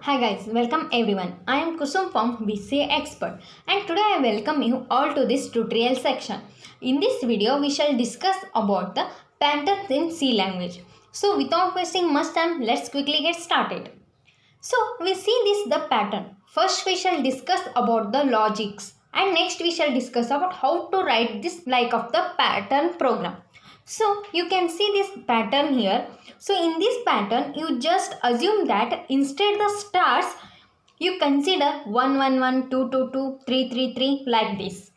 Hi guys, welcome everyone. I am Kusum from BCA Expert and today I welcome you all to this tutorial section. In this video, we shall discuss about the patterns in C language. So without wasting much time, let's quickly get started. So we see this the pattern. First we shall discuss about the logics and next we shall discuss about how to write this like of the pattern program. So you can see this pattern here. So in this pattern you just assume that instead the stars you consider 1 1 1 2 2 2 3 3 3 like this.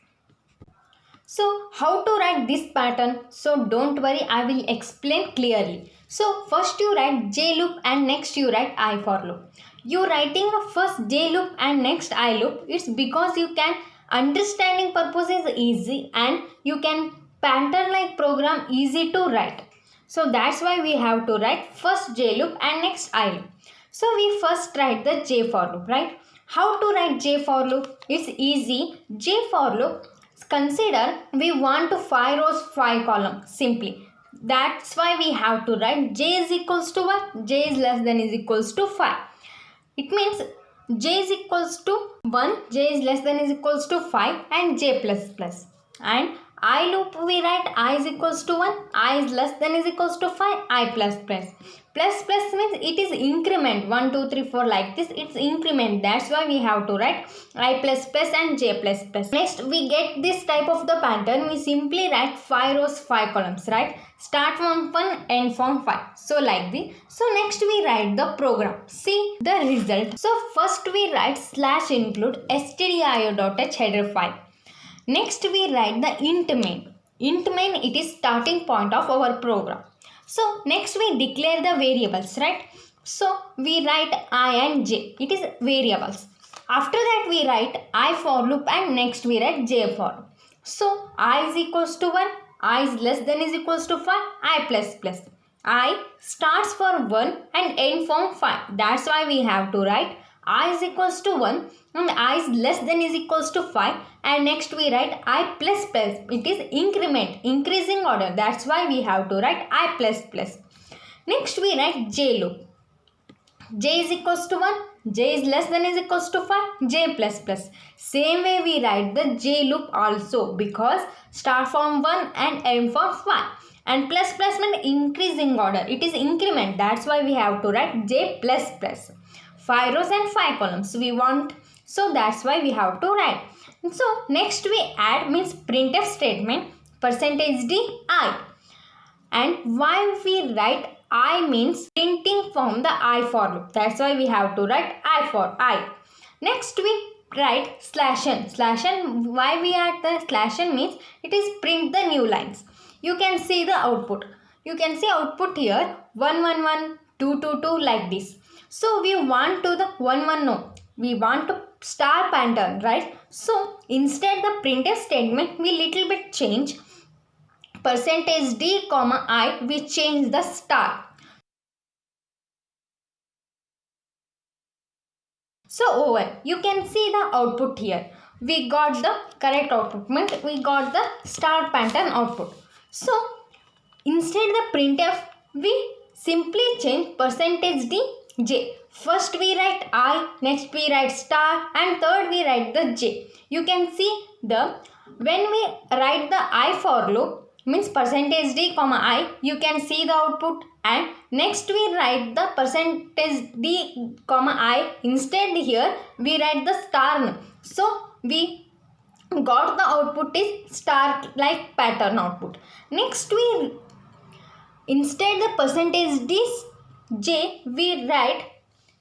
So how to write this pattern? So don't worry, I will explain clearly. So first you write J loop and next you write I for loop. You writing first J loop and next I loop, it's because you can understanding purpose is easy and you can pattern like program easy to write. So that's why we have to write first J loop and next I loop. So we first write the J for loop, right? How to write J for loop? It's easy. J for loop, consider we want to 5 rows 5 columns simply. That's why we have to write J is equals to what? J is less than is equals to 5. It means J is equals to 1, J is less than is equals to 5 and J plus plus. And I loop we write I is equals to 1, I is less than is equals to 5, I plus plus. Plus plus means it is increment 1, 2, 3, 4 like this. It's increment. That's why we have to write I plus plus and J plus plus. Next we get this type of the pattern. We simply write 5 rows 5 columns, right? Start from 1, end from 5. So like this. So next we write the program. See the result. So first we write slash include stdio.h header file. Next we write the int main. Int main, it is starting point of our program. So next we declare the variables, right? So we write I and J. It is variables. After that we write I for loop and next we write J for loop. So I is equals to 1, I is less than is equals to 5, I plus plus. I starts for 1 and end from 5. That's why we have to write I is equals to 1 and I is less than is equals to 5 and next we write I plus plus. It is increment, increasing order. That's why we have to write I plus plus. Next we write J loop. J is equals to 1, J is less than is equals to 5, J plus plus. Same way we write the J loop also because start from 1 and end from 5. And plus plus means increasing order. It is increment. That's why we have to write J plus plus. 5 rows and 5 columns we want. So that's why we have to write. So next we add means printf statement percentage %d I. And why we write I means printing from the I for loop. That's why we have to write I for I. Next we write slash n. Slash n, why we add the slash n means it is print the new lines. You can see the output. You can see output here 1 1 1 2 2 2 like this. So we want to the 1 1 no. We want to star pattern, right? So instead the printf statement we little bit change percentage %d comma I, we change the star. So over you can see the output here. We got the correct output means we got the star pattern output. So instead the printf we simply change percentage %d J. First we write I, next we write star and third we write the J. You can see the when we write the I for loop means percentage %d comma I, you can see the output and next we write the percentage %d comma I. Instead here we write the star. So we got the output is star like pattern output. Next we instead the percentage %d J we write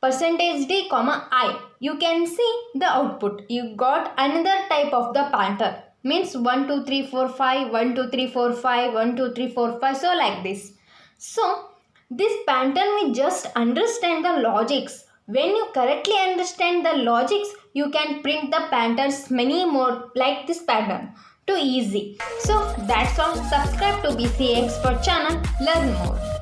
percentage %d comma I. You can see the output. You got another type of the pattern means 1 2 3 4 5 1 2 3 4 5 1 2 3 4 5 so like this. So this pattern we just understand the logics. When you correctly understand the logics you can print the patterns many more like this pattern. Too easy. So that's all. Subscribe to BCA Expert channel. Learn more.